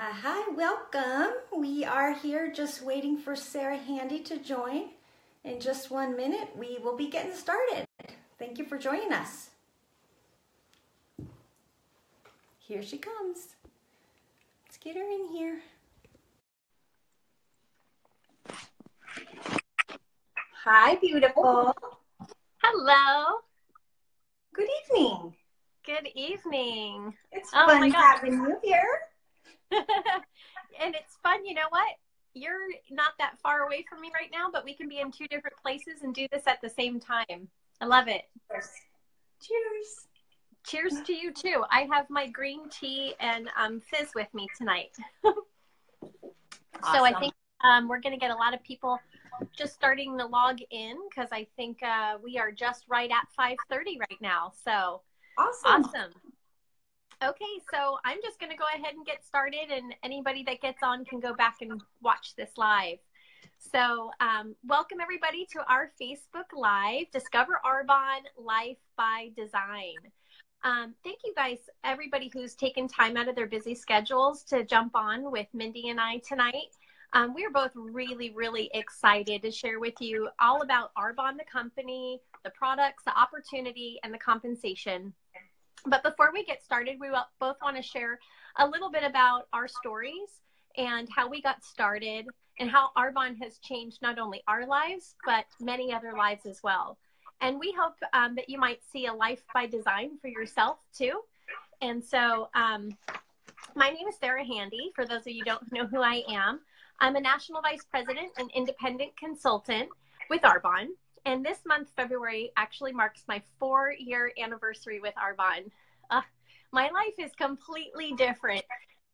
Hi, welcome. We are here just waiting for Sarah Handy to join. In just 1 minute, we will be getting started. Thank you for joining us. Here she comes. Let's get her in here. Hi, beautiful. Hello. Good evening. Good evening. It's fun having you here. And it's fun, you know what? You're not that far away from me right now, but we can be in two different places and do this at the same time. I love it. Cheers. Cheers to you too. I have my green tea and fizz with me tonight. Awesome. So I think we're going to get a lot of people just starting to log in because I think we are just right at 5:30 right now. So awesome. Okay, so I'm just going to go ahead and get started, and anybody that gets on can go back and watch this live. So welcome everybody to our Facebook Live, Discover Arbonne Life by Design. Thank you guys, everybody who's taken time out of their busy schedules to jump on with Mindy and I tonight. We are both really, really excited to share with you all about Arbonne, the company, the products, the opportunity, and the compensation. But before we get started, we both want to share a little bit about our stories and how we got started and how Arbonne has changed not only our lives, but many other lives as well. And we hope that you might see a life by design for yourself too. And so my name is Sarah Handy. For those of you who don't know who I am, I'm a National Vice President and Independent Consultant with Arbonne. And this month, February, actually marks my 4-year anniversary with Arbonne. My life is completely different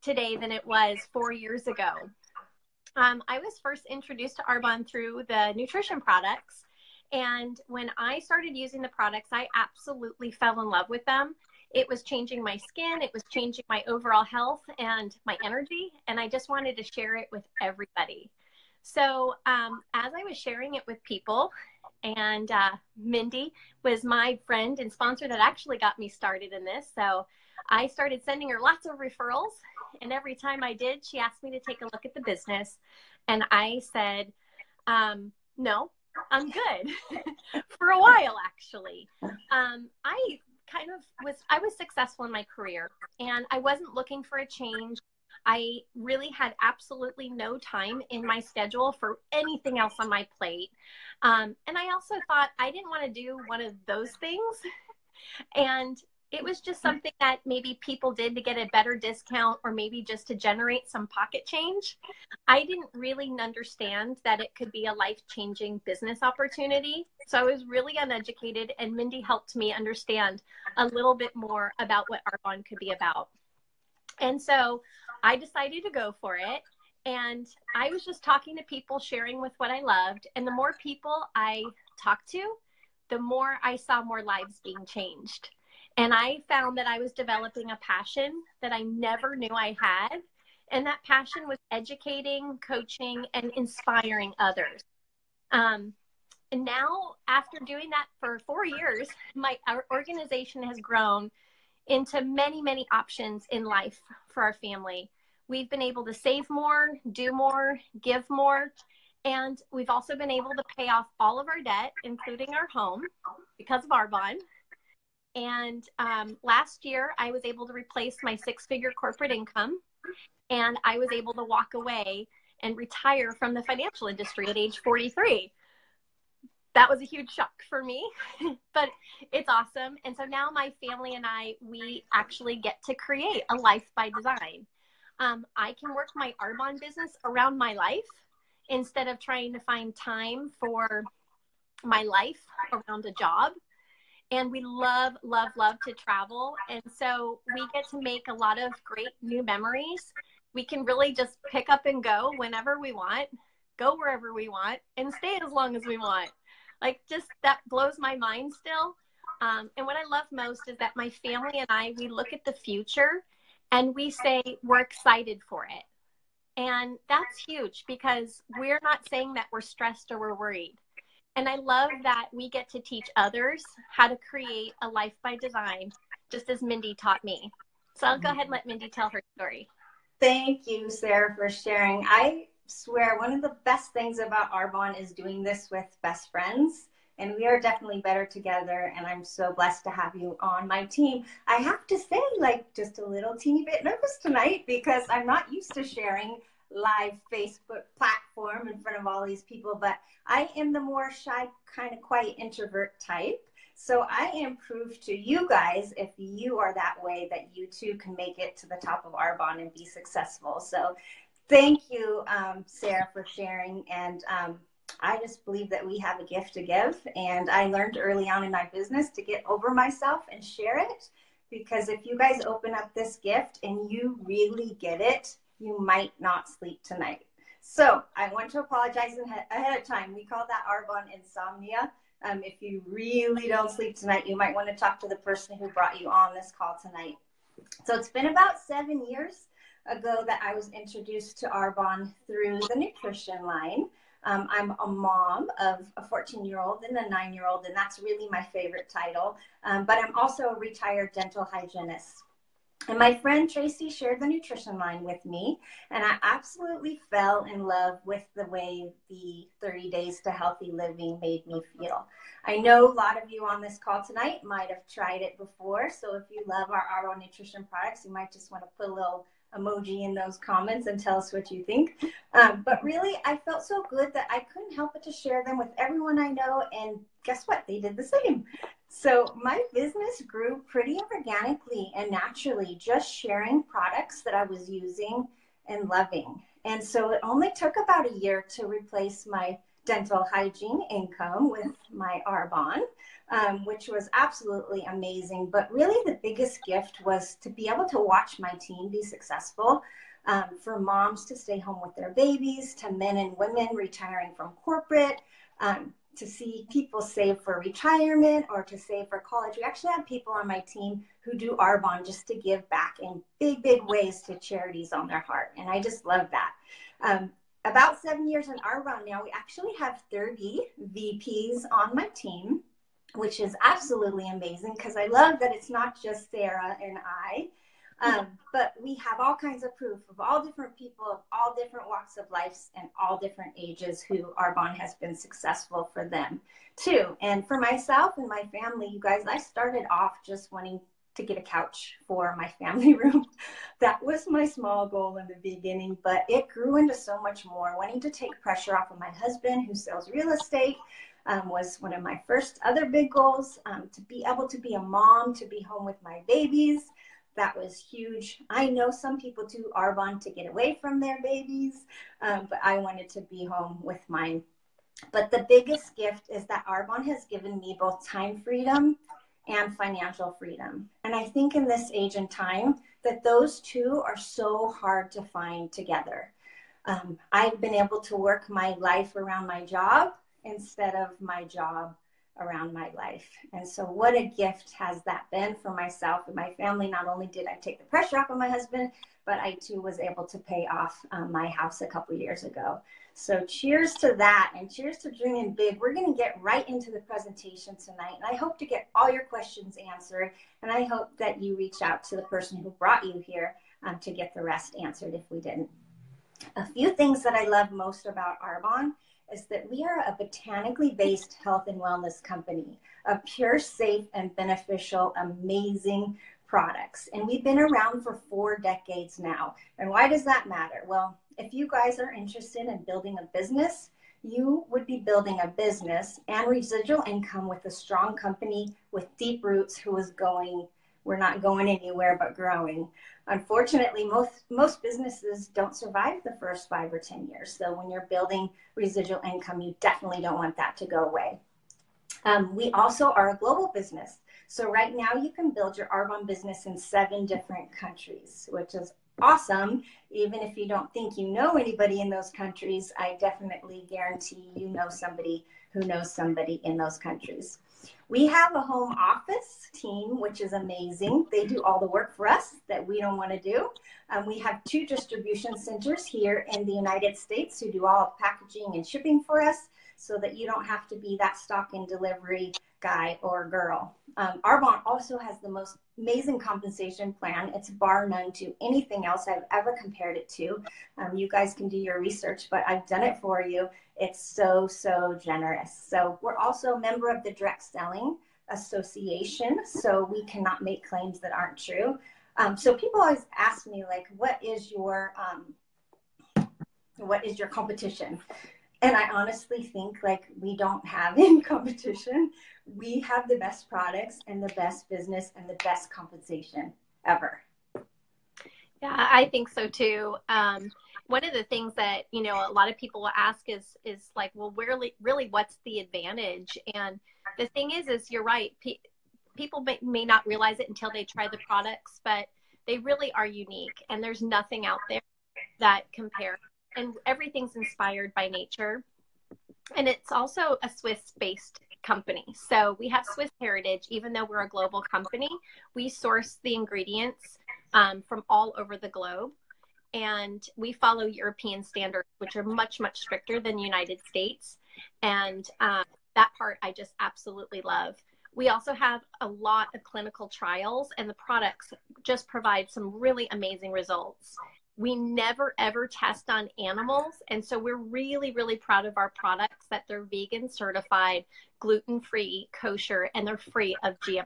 today than it was 4 years ago. I was first introduced to Arbonne through the nutrition products. And when I started using the products, I absolutely fell in love with them. It was changing my skin. It was changing my overall health and my energy. And I just wanted to share it with everybody. So as I was sharing it with people, and Mindy was my friend and sponsor that actually got me started in this. So I started sending her lots of referrals. And every time I did, she asked me to take a look at the business. And I said, no, I'm good for a while, actually. I was successful in my career and I wasn't looking for a change. I really had absolutely no time in my schedule for anything else on my plate. And I also thought I didn't want to do one of those things. And it was just something that maybe people did to get a better discount or maybe just to generate some pocket change. I didn't really understand that it could be a life-changing business opportunity. So I was really uneducated, and Mindy helped me understand a little bit more about what Arbonne could be about. And so I decided to go for it. And I was just talking to people, sharing with what I loved. And the more people I talked to, the more I saw more lives being changed. And I found that I was developing a passion that I never knew I had. And that passion was educating, coaching, and inspiring others. And now, after doing that for 4 years, our organization has grown into many, many options in life for our family. We've been able to save more, do more, give more, and we've also been able to pay off all of our debt, including our home, because of Arbonne. And last year, I was able to replace my 6-figure corporate income, and I was able to walk away and retire from the financial industry at age 43. That was a huge shock for me, but it's awesome. And so now my family and we actually get to create a life by design. I can work my Arbonne business around my life instead of trying to find time for my life around a job. And we love, love, love to travel. And so we get to make a lot of great new memories. We can really just pick up and go whenever we want, go wherever we want, and stay as long as we want. Like, just that blows my mind still. And what I love most is that my family and we look at the future and we say we're excited for it. And that's huge because we're not saying that we're stressed or we're worried. And I love that we get to teach others how to create a life by design, just as Mindy taught me. So I'll go ahead and let Mindy tell her story. Thank you, Sarah, for sharing. I swear one of the best things about Arbonne is doing this with best friends. And we are definitely better together. And I'm so blessed to have you on my team. I have to say, like, just a little teeny bit nervous tonight because I'm not used to sharing live Facebook platform in front of all these people. But I am the more shy, kind of quiet introvert type. So I am proof to you guys, if you are that way, that you too can make it to the top of Arbonne and be successful. So thank you, Sarah, for sharing. And I just believe that we have a gift to give. And I learned early on in my business to get over myself and share it. Because if you guys open up this gift and you really get it, you might not sleep tonight. So I want to apologize ahead of time. We call that Arbonne insomnia. If you really don't sleep tonight, you might want to talk to the person who brought you on this call tonight. So it's been about 7 years ago that I was introduced to Arbonne through the nutrition line. I'm a mom of a 14-year-old and a 9-year-old, and that's really my favorite title. But I'm also a retired dental hygienist. And my friend Tracy shared the nutrition line with me, and I absolutely fell in love with the way the 30 Days to Healthy Living made me feel. I know a lot of you on this call tonight might have tried it before, so if you love our Arbonne nutrition products, you might just want to put a little emoji in those comments and tell us what you think. But really, I felt so good that I couldn't help but to share them with everyone I know, and guess what? They did the same. So my business grew pretty organically and naturally, just sharing products that I was using and loving. And so it only took about a year to replace my dental hygiene income with my Arbonne, which was absolutely amazing. But really the biggest gift was to be able to watch my team be successful, for moms to stay home with their babies, to men and women retiring from corporate, to see people save for retirement or to save for college. We actually have people on my team who do Arbonne just to give back in big, big ways to charities on their heart. And I just love that. About 7 years in Arbonne now, we actually have 30 VPs on my team, which is absolutely amazing because I love that it's not just Sarah and I. But we have all kinds of proof of all different people of all different walks of life and all different ages who Arbonne has been successful for them too. And for myself and my family, you guys, I started off just wanting to get a couch for my family room. That was my small goal in the beginning, but it grew into so much more. Wanting to take pressure off of my husband who sells real estate was one of my first other big goals. To be able to be a mom, to be home with my babies. That was huge. I know some people do Arbonne to get away from their babies, but I wanted to be home with mine. But the biggest gift is that Arbonne has given me both time freedom and financial freedom. And I think in this age and time that those two are so hard to find together. I've been able to work my life around my job instead of my job around my life. And so what a gift has that been for myself and my family. Not only did I take the pressure off of my husband, but I too was able to pay off my house a couple years ago. So cheers to that, and cheers to dreaming big. We're going to get right into the presentation tonight, and I hope to get all your questions answered, and I hope that you reach out to the person who brought you here to get the rest answered if we didn't. A few things that I love most about Arbonne is that we are a botanically based health and wellness company of pure, safe, and beneficial, amazing products. And we've been around for 4 decades now. And why does that matter? Well, if you guys are interested in building a business, you would be building a business and residual income with a strong company with deep roots who is going, we're not going anywhere but growing. Unfortunately, most businesses don't survive the first 5 or 10 years. So when you're building residual income, you definitely don't want that to go away. We also are a global business. So right now you can build your Arbonne business in 7 different countries, which is awesome. Even if you don't think you know anybody in those countries, I definitely guarantee you know somebody who knows somebody in those countries. We have a home office team, which is amazing. They do all the work for us that we don't want to do. We have 2 distribution centers here in the United States who do all packaging and shipping for us so that you don't have to be that stock and delivery guy or girl. Arbonne also has the most amazing compensation plan. It's bar none to anything else I've ever compared it to. You guys can do your research, but I've done it for you. It's so, so generous. So we're also a member of the Direct Selling Association, so we cannot make claims that aren't true. So people always ask me, like, what is your competition? And I honestly think, like, we don't have any competition. We have the best products and the best business and the best compensation ever. Yeah, I think so too. One of the things that, you know, a lot of people will ask is like, well, really, what's the advantage? And the thing is you're right. People may not realize it until they try the products, but they really are unique, and there's nothing out there that compares. And everything's inspired by nature. And it's also a Swiss-based company. So we have Swiss heritage. Even though we're a global company, we source the ingredients from all over the globe. And we follow European standards, which are much, much stricter than the United States. And that part I just absolutely love. We also have a lot of clinical trials, and the products just provide some really amazing results. We never, ever test on animals. And so we're really, really proud of our products, that they're vegan certified, gluten-free, kosher, and they're free of GMOs.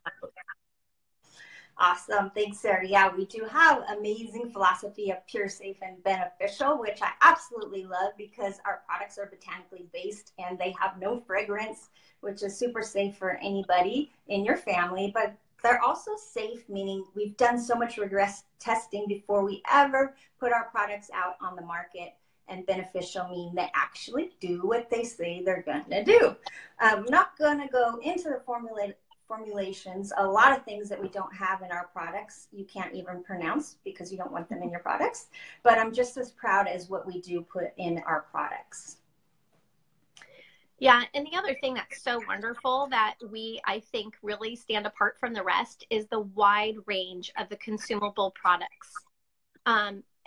Awesome. Thanks, Sarah. Yeah, we do have amazing philosophy of pure, safe, and beneficial, which I absolutely love because our products are botanically based and they have no fragrance, which is super safe for anybody in your family. But they're also safe, meaning we've done so much rigorous testing before we ever put our products out on the market. And beneficial mean they actually do what they say they're going to do. I'm not going to go into the formulations. A lot of things that we don't have in our products you can't even pronounce because you don't want them in your products. But I'm just as proud as what we do put in our products. Yeah, and the other thing that's so wonderful that I think, really stand apart from the rest is the wide range of the consumable products.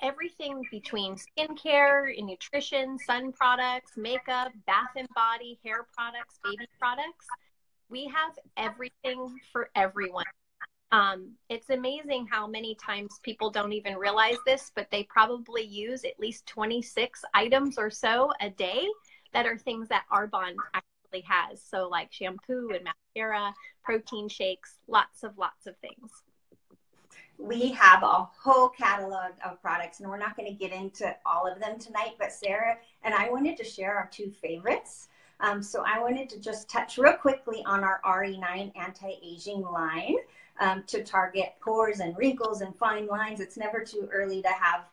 Everything between skincare and nutrition, sun products, makeup, bath and body, hair products, baby products. We have everything for everyone. It's amazing how many times people don't even realize this, but they probably use at least 26 items or so a day that are things that Arbonne actually has. So like shampoo and mascara, protein shakes, lots of things. We have a whole catalog of products, and we're not going to get into all of them tonight, but Sarah and I wanted to share our two favorites. So I wanted to just touch real quickly on our RE9 anti-aging line to target pores and wrinkles and fine lines. It's never too early to have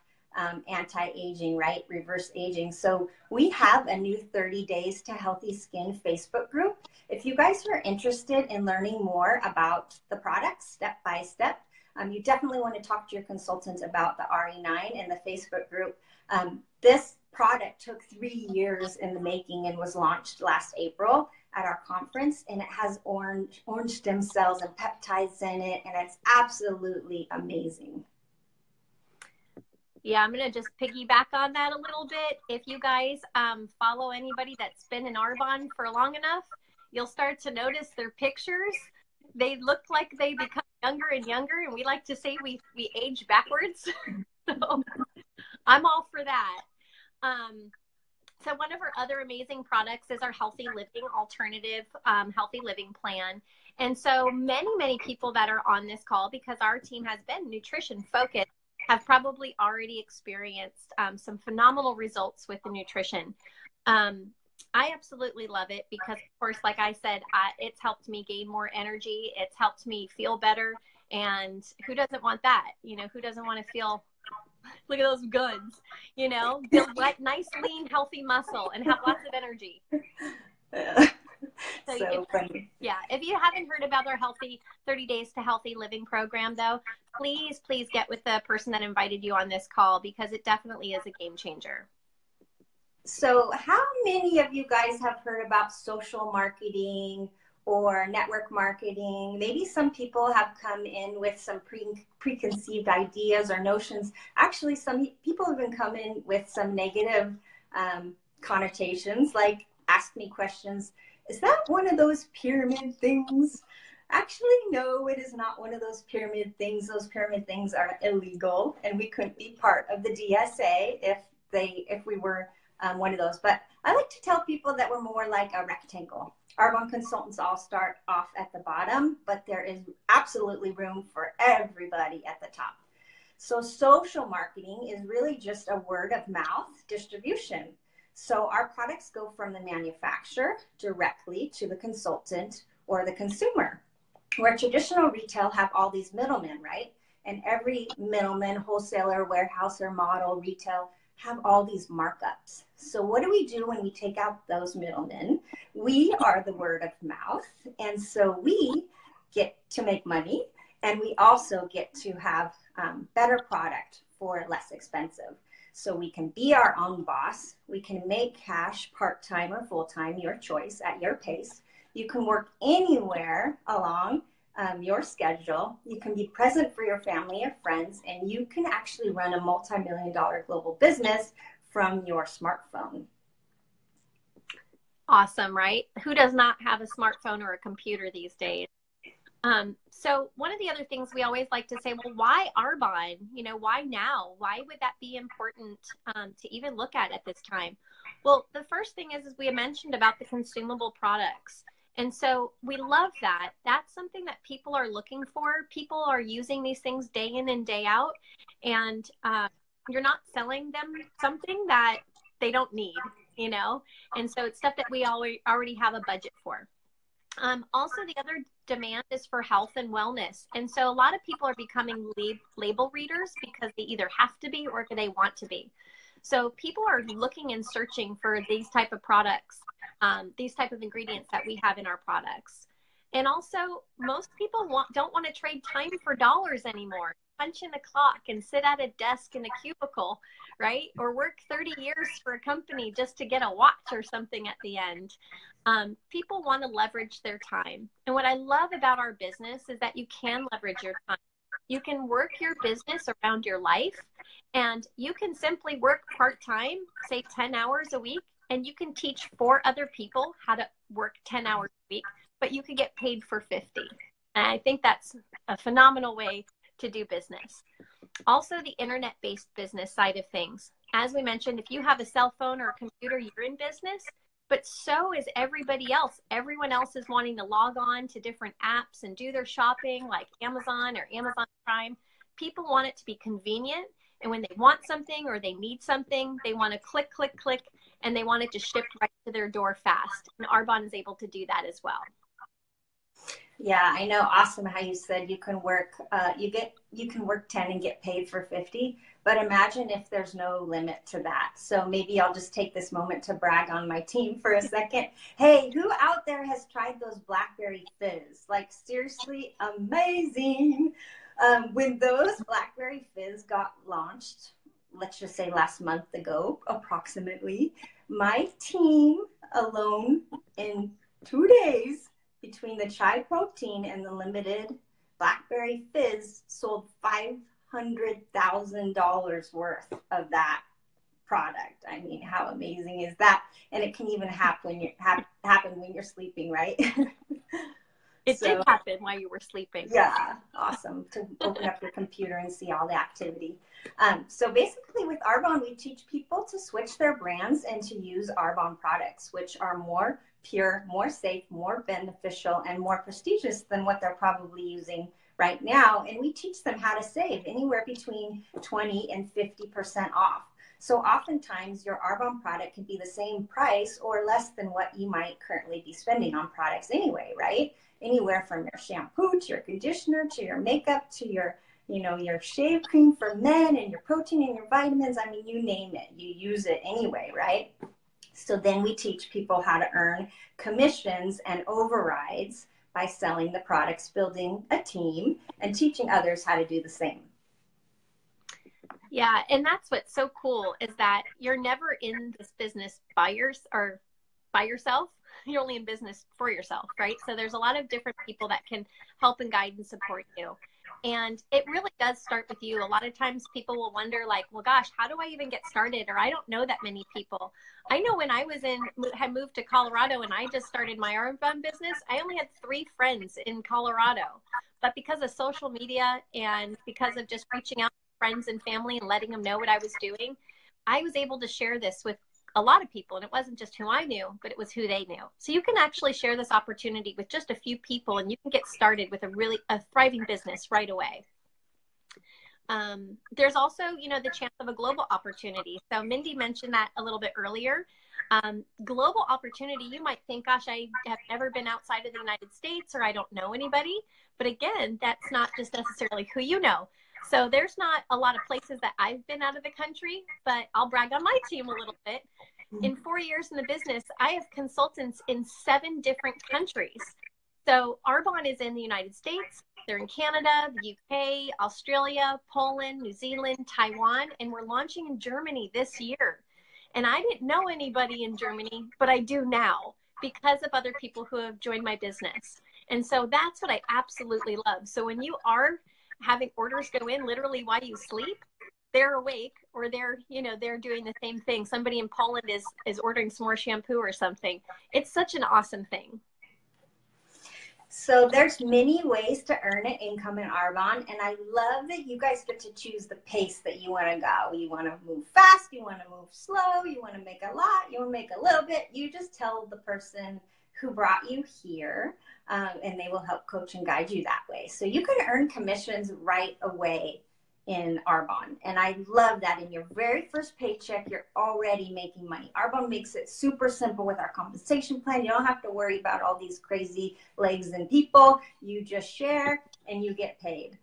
anti-aging, right? Reverse aging. So we have a new 30 Days to Healthy Skin Facebook group. If you guys are interested in learning more about the products step by step, you definitely want to talk to your consultant about the RE9 and the Facebook group. This product took 3 years in the making and was launched last April at our conference, and it has orange stem cells and peptides in it, and it's absolutely amazing. Yeah, I'm going to just piggyback on that a little bit. If you guys follow anybody that's been in Arbonne for long enough, you'll start to notice their pictures. They look like they become younger and younger, and we like to say we age backwards. So I'm all for that. So one of our other amazing products is our Healthy Living Alternative Healthy Living Plan. And so many people that are on this call, because our team has been nutrition focused, have probably already experienced some phenomenal results with the nutrition. I absolutely love it because, of course, like I said, it's helped me gain more energy. It's helped me feel better. And who doesn't want that? You know, who doesn't want to feel, look at those goods, you know, build nice, lean, healthy muscle and have lots of energy. So funny. Yeah. If you haven't heard about our 30 Days to Healthy Living program, though, please get with the person that invited you on this call because it definitely is a game changer. So how many of you guys have heard about social marketing or network marketing? Maybe some people have come in with some preconceived ideas or notions. Actually, some people have been coming with some negative connotations, like ask me questions is that one of those pyramid things? Actually, no, it is not one of those pyramid things. Those pyramid things are illegal, and we couldn't be part of the DSA if we were one of those. But I like to tell people that we're more like a rectangle. Arbonne consultants all start off at the bottom, but there is absolutely room for everybody at the top. So social marketing is really just a word of mouth distribution. So our products go from the manufacturer directly to the consultant or the consumer, where traditional retail have all these middlemen, right? And every middleman, wholesaler, warehouser, model, retail have all these markups. So what do we do when we take out those middlemen? We are the word of mouth. And so we get to make money, and we also get to have better product for less expensive. So we can be our own boss. We can make cash part-time or full-time, your choice, at your pace. You can work anywhere along your schedule. You can be present for your family or friends, and you can actually run a multi-million-dollar global business from your smartphone. Awesome, right? Who does not have a smartphone or a computer these days? So one of the other things we always like to say, well, why Arbonne? You know, why now? Why would that be important to even look at this time? Well, the first thing is we mentioned about the consumable products. And so we love that. That's something that people are looking for. People are using these things day in and day out. And you're not selling them something that they don't need, you know? And so it's stuff that we already have a budget for. Also, the other demand is for health and wellness. And so a lot of people are becoming label readers because they either have to be or they want to be. So people are looking and searching for these type of products, these type of ingredients that we have in our products. And also, most people don't want to trade time for dollars anymore. Punch in a clock and sit at a desk in a cubicle, right? Or work 30 years for a company just to get a watch or something at the end. People want to leverage their time. And what I love about our business is that you can leverage your time. You can work your business around your life, and you can simply work part-time, say 10 hours a week, and you can teach 4 other people how to work 10 hours a week, but you could get paid for 50. And I think that's a phenomenal way to do business. Also, the internet-based business side of things. As we mentioned, if you have a cell phone or a computer, you're in business, but so is everybody else. Everyone else is wanting to log on to different apps and do their shopping like Amazon or Amazon Prime. People want it to be convenient. And when they want something or they need something, they want to click, click, click, and they want it to ship right to their door fast. And Arbonne is able to do that as well. Yeah, I know. Awesome how you said you can work you can work 10 and get paid for 50, but imagine if there's no limit to that. So maybe I'll just take this moment to brag on my team for a second. Hey, who out there has tried those Blackberry Fizz? Like, seriously amazing. When those Blackberry Fizz got launched, let's just say last month ago, approximately, my team alone in 2 days, between the chai protein and the limited Blackberry Fizz, sold $500,000 worth of that product. I mean, how amazing is that? And it can even happen when you're sleeping, right? It did happen while you were sleeping. Yeah, awesome to open up your computer and see all the activity. So basically with Arbonne, we teach people to switch their brands and to use Arbonne products, which are more pure, more safe, more beneficial, and more prestigious than what they're probably using right now. And we teach them how to save anywhere between 20 and 50% off. So oftentimes your Arbonne product can be the same price or less than what you might currently be spending on products anyway, right? Anywhere from your shampoo to your conditioner to your makeup to your, your shave cream for men and your protein and your vitamins. I mean, you name it, you use it anyway, right? So then we teach people how to earn commissions and overrides by selling the products, building a team, and teaching others how to do the same. Yeah, and that's what's so cool is that you're never in this business by yourself. You're only in business for yourself, right? So there's a lot of different people that can help and guide and support you. And it really does start with you. A lot of times people will wonder like, well, gosh, how do I even get started? Or I don't know that many people. I know when I had moved to Colorado and I just started my Arbonne business, I only had 3 friends in Colorado. But because of social media and because of just reaching out to friends and family and letting them know what I was doing, I was able to share this with a lot of people. And it wasn't just who I knew, but it was who they knew. So you can actually share this opportunity with just a few people and you can get started with a thriving business right away. There's also, the chance of a global opportunity. So Mindy mentioned that a little bit earlier. Global opportunity, you might think, gosh, I have never been outside of the United States or I don't know anybody. But again, that's not just necessarily who you know. So there's not a lot of places that I've been out of the country, but I'll brag on my team a little bit. In 4 years in the business, I have consultants in 7 different countries. So Arbonne is in the United States, they're in Canada, the UK, Australia, Poland, New Zealand, Taiwan, and we're launching in Germany this year. And I didn't know anybody in Germany, but I do now because of other people who have joined my business. And so that's what I absolutely love. So when you are having orders go in literally while you sleep, they're awake or they're doing the same thing. Somebody in Poland is ordering some more shampoo or something. It's such an awesome thing. So there's many ways to earn an income in Arbonne, and I love that you guys get to choose the pace that you want to go. You want to move fast, you want to move slow, you want to make a lot, you want to make a little bit. You just tell the person who brought you here, and they will help coach and guide you that way. So you can earn commissions right away in Arbonne. And I love that in your very first paycheck, you're already making money. Arbonne makes it super simple with our compensation plan. You don't have to worry about all these crazy legs and people. You just share and you get paid.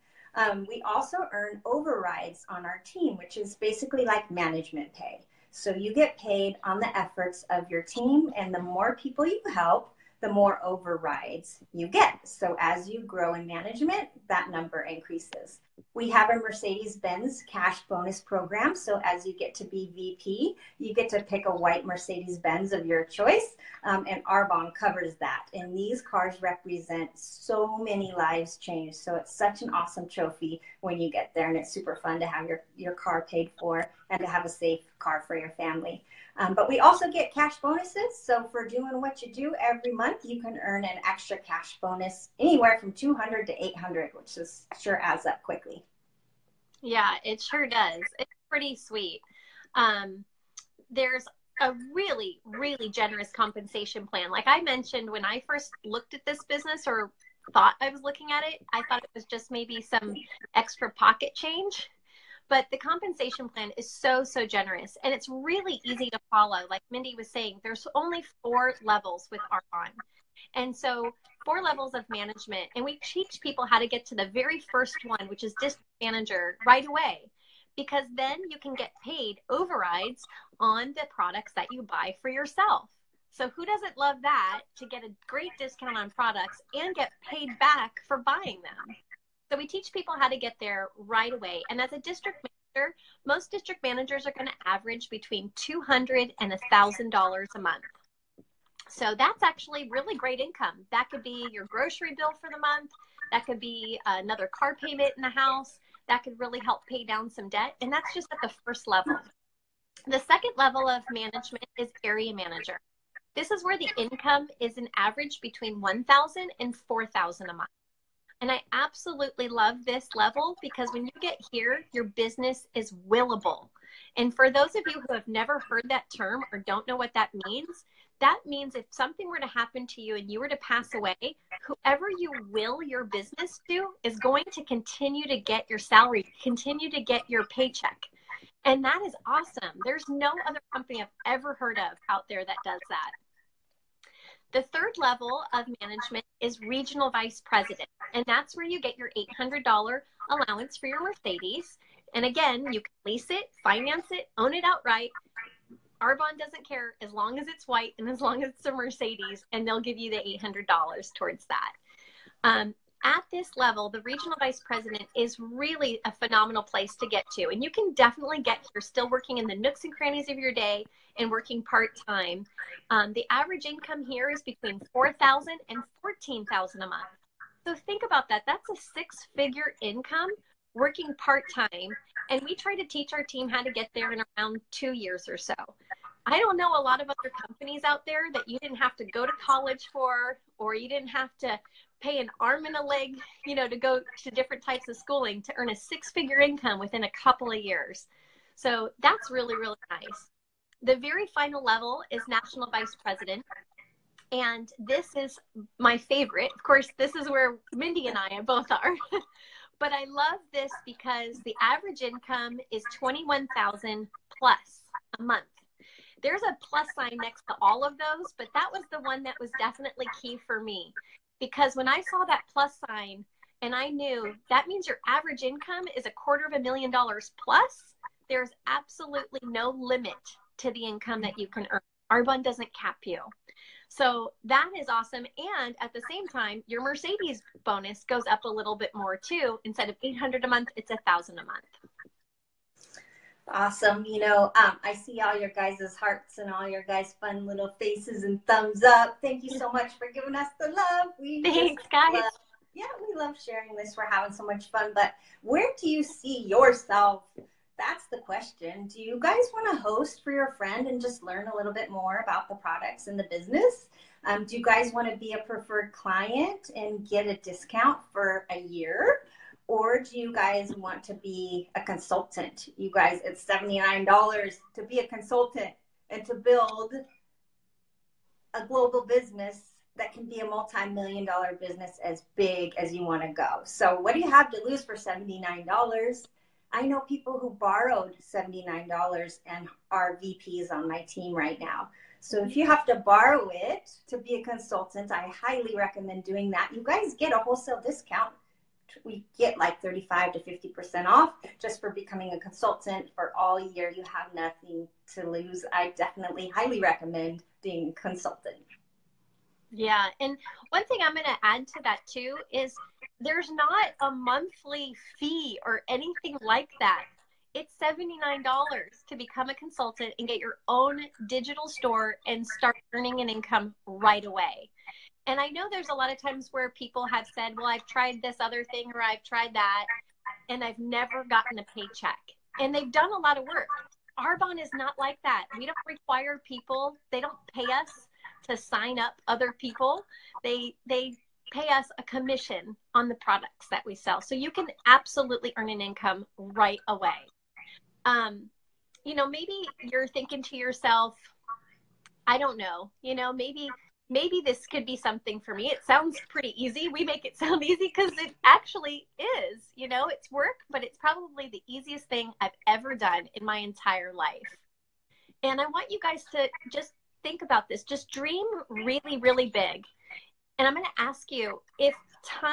We also earn overrides on our team, which is basically like management pay. So you get paid on the efforts of your team, and the more people you help, the more overrides you get. So as you grow in management, that number increases. We have a Mercedes-Benz cash bonus program. So as you get to be VP, you get to pick a white Mercedes-Benz of your choice. And Arbonne covers that. And these cars represent so many lives changed. So it's such an awesome trophy when you get there. And it's super fun to have your car paid for and to have a safe car for your family. But we also get cash bonuses. So for doing what you do every month, you can earn an extra cash bonus anywhere from $200 to $800, which is sure adds up quickly. Yeah, it sure does. It's pretty sweet. There's a really, really generous compensation plan. Like I mentioned, when I first looked at this business or thought I was looking at it, I thought it was just maybe some extra pocket change. But the compensation plan is so, so generous. And it's really easy to follow. Like Mindy was saying, there's only 4 levels with Arbonne. And so 4 levels of management. And we teach people how to get to the very first one, which is district manager, right away. Because then you can get paid overrides on the products that you buy for yourself. So who doesn't love that, to get a great discount on products and get paid back for buying them? So we teach people how to get there right away. And as a district manager, most district managers are going to average between $200 and $1,000 a month. So that's actually really great income. That could be your grocery bill for the month. That could be another car payment in the house. That could really help pay down some debt. And that's just at the first level. The second level of management is area manager. This is where the income is an average between $1,000 and $4,000 a month. And I absolutely love this level because when you get here, your business is willable. And for those of you who have never heard that term or don't know what that means if something were to happen to you and you were to pass away, whoever you will your business to is going to continue to get your salary, continue to get your paycheck. And that is awesome. There's no other company I've ever heard of out there that does that. The third level of management is regional vice president, and that's where you get your $800 allowance for your Mercedes. And again, you can lease it, finance it, own it outright. Arbonne doesn't care as long as it's white and as long as it's a Mercedes, and they'll give you the $800 towards that. At this level, the regional vice president is really a phenomenal place to get to. And you can definitely get here still working in the nooks and crannies of your day and working part-time. The average income here is between $4,000 and $14,000 a month. So think about that. That's a six-figure income working part-time. And we try to teach our team how to get there in around 2 years or so. I don't know a lot of other companies out there that you didn't have to go to college for, or you didn't have to pay an arm and a leg, to go to different types of schooling to earn a six-figure income within a couple of years. So that's really, really nice. The very final level is national vice president. And this is my favorite. Of course, this is where Mindy and I both are. But I love this because the average income is $21,000 plus a month. There's a plus sign next to all of those, but that was the one that was definitely key for me. Because when I saw that plus sign and I knew that means your average income is $250,000 plus, there's absolutely no limit to the income that you can earn. Arbonne doesn't cap you. So that is awesome. And at the same time, your Mercedes bonus goes up a little bit more too. Instead of $800 a month, it's $1,000 a month. Awesome. I see all your guys' hearts and all your guys' fun little faces and thumbs up. Thank you so much for giving us the love. Thanks, guys. We love sharing this. We're having so much fun. But where do you see yourself? That's the question. Do you guys want to host for your friend and just learn a little bit more about the products and the business? Do you guys want to be a preferred client and get a discount for a year? Or do you guys want to be a consultant? You guys, it's $79 to be a consultant and to build a global business that can be a multi-million-dollar business as big as you want to go. So what do you have to lose for $79? I know people who borrowed $79 and are VPs on my team right now. So if you have to borrow it to be a consultant, I highly recommend doing that. You guys get a wholesale discount. We get like 35 to 50% off just for becoming a consultant for all year. You have nothing to lose. I definitely highly recommend being a consultant. Yeah. And one thing I'm going to add to that too is there's not a monthly fee or anything like that. It's $79 to become a consultant and get your own digital store and start earning an income right away. And I know there's a lot of times where people have said, well, I've tried this other thing or I've tried that and I've never gotten a paycheck. And they've done a lot of work. Arbonne is not like that. We don't require people. They don't pay us to sign up other people. They pay us a commission on the products that we sell. So you can absolutely earn an income right away. Maybe you're thinking to yourself, I don't know, maybe this could be something for me. It sounds pretty easy. We make it sound easy because it actually is, it's work, but it's probably the easiest thing I've ever done in my entire life. And I want you guys to just think about this. Just dream really, really big. And I'm going to ask you, if time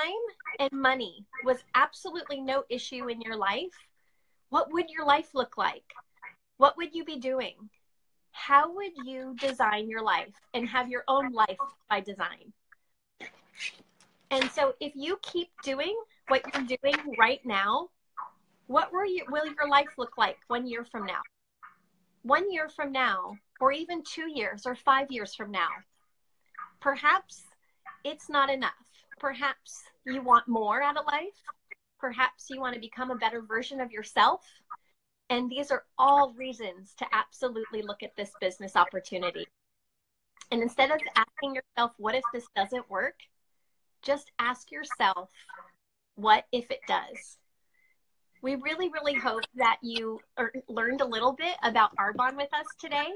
and money was absolutely no issue in your life, what would your life look like? What would you be doing? How would you design your life and have your own life by design? And so if you keep doing what you're doing right now, what will your life look like 1 year from now? 1 year from now, or even 2 years or 5 years from now? Perhaps it's not enough. Perhaps you want more out of life. Perhaps you want to become a better version of yourself. And these are all reasons to absolutely look at this business opportunity. And instead of asking yourself, what if this doesn't work? Just ask yourself, what if it does? We really, really hope that you learned a little bit about Arbonne with us today.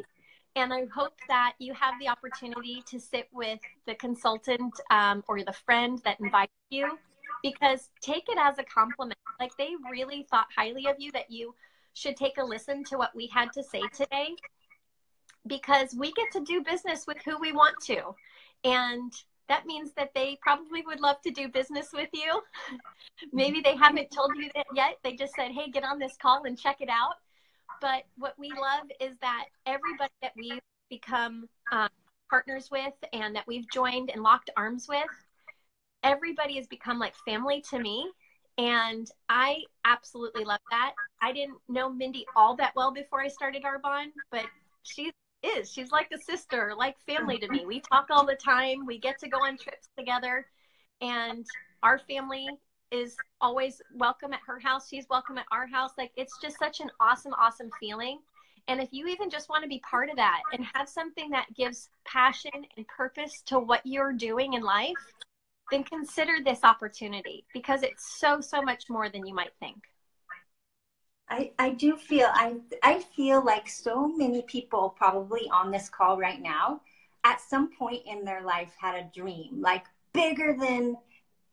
And I hope that you have the opportunity to sit with the consultant or the friend that invited you, because take it as a compliment. Like, they really thought highly of you, that you should take a listen to what we had to say today, because we get to do business with who we want to. And that means that they probably would love to do business with you. Maybe they haven't told you that yet. They just said, hey, get on this call and check it out. But what we love is that everybody that we've become partners with and that we've joined and locked arms with, everybody has become like family to me. And I absolutely love that. I didn't know Mindy all that well before I started Arbonne, but she's like a sister, like family to me. We talk all the time. We get to go on trips together. And Our family is always welcome at her house. She's welcome at our house. Like, it's just such an awesome, awesome feeling. And if you even just want to be part of that and have something that gives passion and purpose to what you're doing in life, then consider this opportunity, because it's so, so much more than you might think. I do feel, I feel like so many people probably on this call right now at some point in their life had a dream, like bigger than,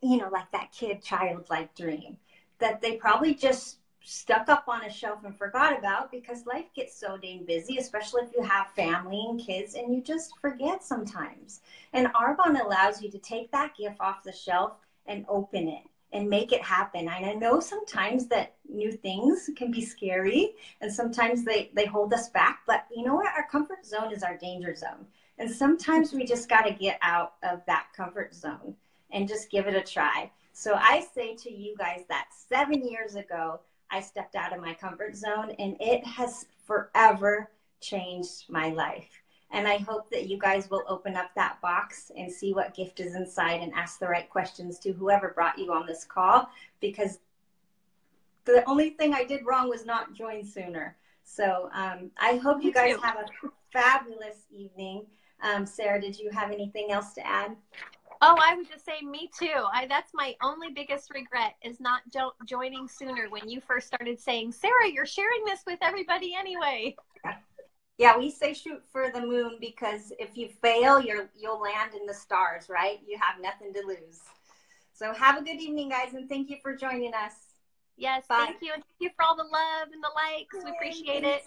you know, like that kid childlike dream that they probably just stuck up on a shelf and forgot about because life gets so dang busy, especially if you have family and kids, and you just forget sometimes. And Arbonne allows you to take that gift off the shelf and open it and make it happen. And I know sometimes that new things can be scary and sometimes they hold us back, but you know what? Our comfort zone is our danger zone. And sometimes we just got to get out of that comfort zone and just give it a try. So I say to you guys that 7 years ago, I stepped out of my comfort zone and it has forever changed my life. And I hope that you guys will open up that box and see what gift is inside and ask the right questions to whoever brought you on this call, because the only thing I did wrong was not join sooner. So I hope you guys have a fabulous evening. Sarah, did you have anything else to add? Oh, I would just say me too. That's my only biggest regret is not joining sooner when you first started saying, Sarah, you're sharing this with everybody anyway. Yeah, we say shoot for the moon because if you fail, you'll land in the stars, right? You have nothing to lose. So have a good evening, guys, and thank you for joining us. Yes, Bye. thank you. And thank you for all the love and the likes. We appreciate it.